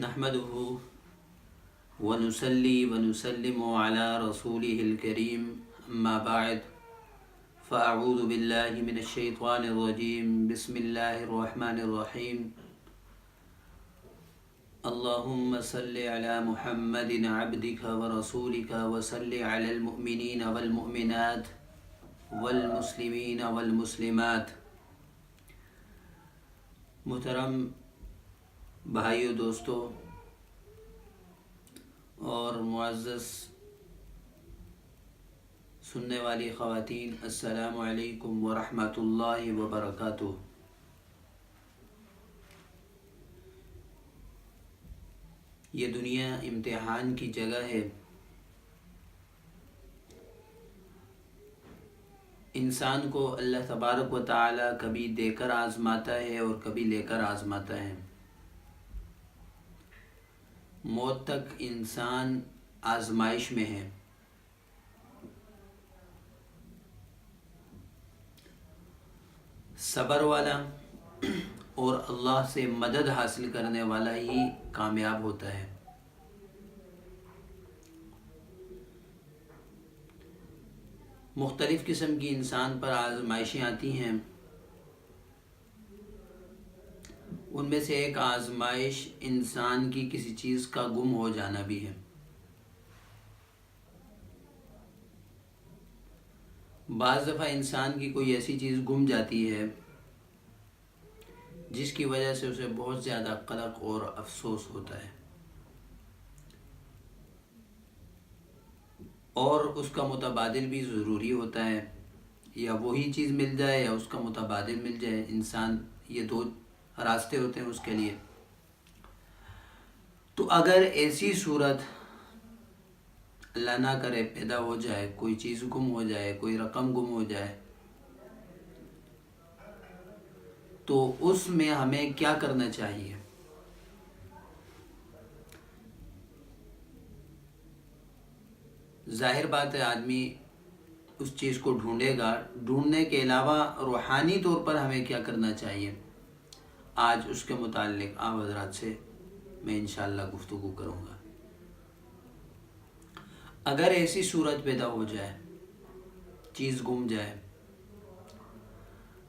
نحمده ونصلي ونسلم على رسوله الكريم أما بعد فأعوذ بالله من الشيطان الرجيم بسم الله الرحمن الرحيم اللهم صل على محمد عبدك ورسولك وصل على المؤمنين والمؤمنات والمسلمين والمسلمات۔ محترم بھائیو، دوستو اور معزز سننے والی خواتین، السلام علیکم ورحمۃ اللہ وبرکاتہ۔ یہ دنیا امتحان کی جگہ ہے۔ انسان کو اللہ تبارک و تعالی کبھی دے کر آزماتا ہے اور کبھی لے کر آزماتا ہے۔ موت تک انسان آزمائش میں ہے۔ صبر والا اور اللہ سے مدد حاصل کرنے والا ہی کامیاب ہوتا ہے۔ مختلف قسم کی انسان پر آزمائشیں آتی ہیں۔ ان میں سے ایک آزمائش انسان کی کسی چیز کا گم ہو جانا بھی ہے۔ بعض دفعہ انسان کی کوئی ایسی چیز گم جاتی ہے جس کی وجہ سے اسے بہت زیادہ قلق اور افسوس ہوتا ہے، اور اس کا متبادل بھی ضروری ہوتا ہے، یا وہی چیز مل جائے یا اس کا متبادل مل جائے۔ انسان یہ دو راستے ہوتے ہیں اس کے لیے۔ تو اگر ایسی صورت اللہ نہ کرے پیدا ہو جائے، کوئی چیز گم ہو جائے، کوئی رقم گم ہو جائے، تو اس میں ہمیں کیا کرنا چاہیے؟ ظاہر بات ہے آدمی اس چیز کو ڈھونڈے گا۔ ڈھونڈنے کے علاوہ روحانی طور پر ہمیں کیا کرنا چاہیے، آج اس کے متعلق آپ حضرات سے میں انشاءاللہ گفتگو کروں گا۔ اگر ایسی صورت پیدا ہو جائے، چیز گم جائے،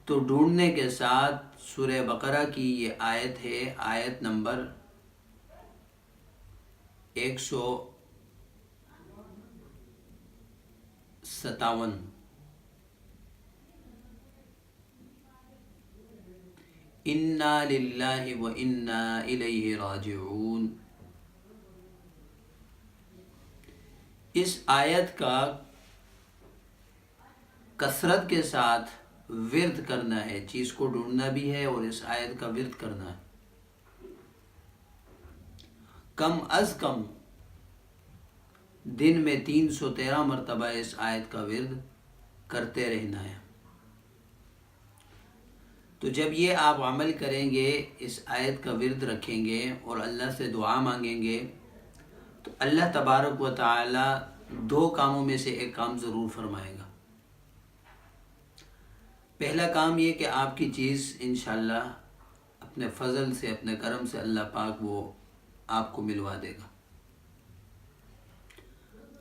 تو ڈھونڈنے کے ساتھ سورہ بقرہ کی یہ آیت ہے، آیت نمبر 157۔ انا للہ و انا الیہ راجعون۔ اس آیت کا کثرت کے ساتھ ورد کرنا ہے، چیز کو ڈھونڈنا بھی ہے اور اس آیت کا ورد کرنا ہے۔ کم از کم دن میں 313 مرتبہ اس آیت کا ورد کرتے رہنا ہے۔ تو جب یہ آپ عمل کریں گے، اس آیت کا ورد رکھیں گے اور اللہ سے دعا مانگیں گے، تو اللہ تبارک و تعالی دو کاموں میں سے ایک کام ضرور فرمائے گا۔ پہلا کام یہ کہ آپ کی چیز انشاءاللہ اپنے فضل سے، اپنے کرم سے اللہ پاک وہ آپ کو ملوا دے گا۔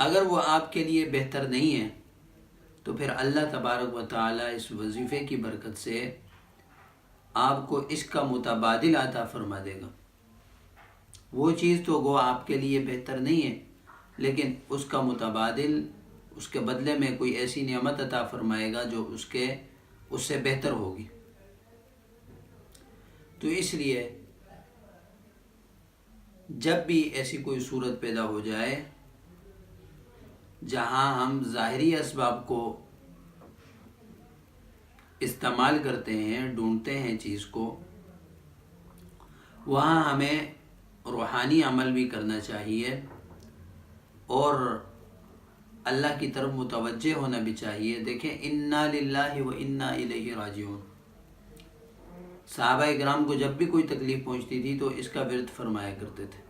اگر وہ آپ کے لیے بہتر نہیں ہے تو پھر اللہ تبارک و تعالی اس وظیفے کی برکت سے آپ کو اس کا متبادل عطا فرما دے گا۔ وہ چیز تو گو آپ کے لیے بہتر نہیں ہے، لیکن اس کا متبادل، اس کے بدلے میں کوئی ایسی نعمت عطا فرمائے گا جو اس سے بہتر ہوگی۔ تو اس لیے جب بھی ایسی کوئی صورت پیدا ہو جائے جہاں ہم ظاہری اسباب کو استعمال کرتے ہیں، ڈھونڈتے ہیں چیز کو، وہاں ہمیں روحانی عمل بھی کرنا چاہیے اور اللہ کی طرف متوجہ ہونا بھی چاہیے۔ دیکھیں، انا للہ و انا الیہ راجعون۔ صحابہ اکرام کو جب بھی کوئی تکلیف پہنچتی تھی تو اس کا ورد فرمایا کرتے تھے۔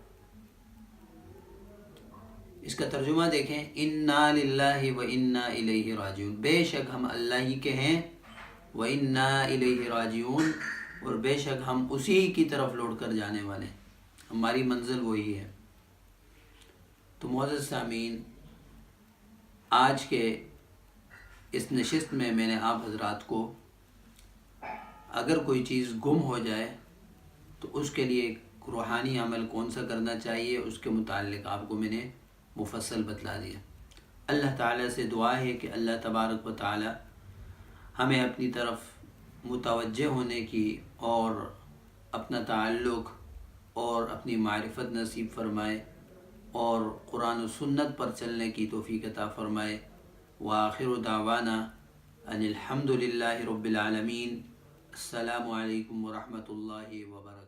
اس کا ترجمہ دیکھیں، انا للہ و انا الیہ راجعون، بے شک ہم اللہ ہی کے ہیں، وَإِنَّا إِلَيْهِ رَاجِعُونَ، اور بے شک ہم اسی کی طرف لوٹ کر جانے والے ہیں۔ ہماری منزل وہی ہے۔ تو معزز سامعین، آج کے اس نشست میں نے آپ حضرات کو اگر کوئی چیز گم ہو جائے تو اس کے لیے روحانی عمل کون سا کرنا چاہیے اس کے متعلق آپ کو میں نے مفصل بتلا دیا۔ اللہ تعالیٰ سے دعا ہے کہ اللہ تبارک و تعالی ہمیں اپنی طرف متوجہ ہونے کی اور اپنا تعلق اور اپنی معرفت نصیب فرمائے اور قرآن و سنت پر چلنے کی توفیق عطا فرمائے۔ وآخر دعوانا ان الحمد للہ رب العالمین۔ السلام علیکم ورحمۃ اللہ وبرکاتہ۔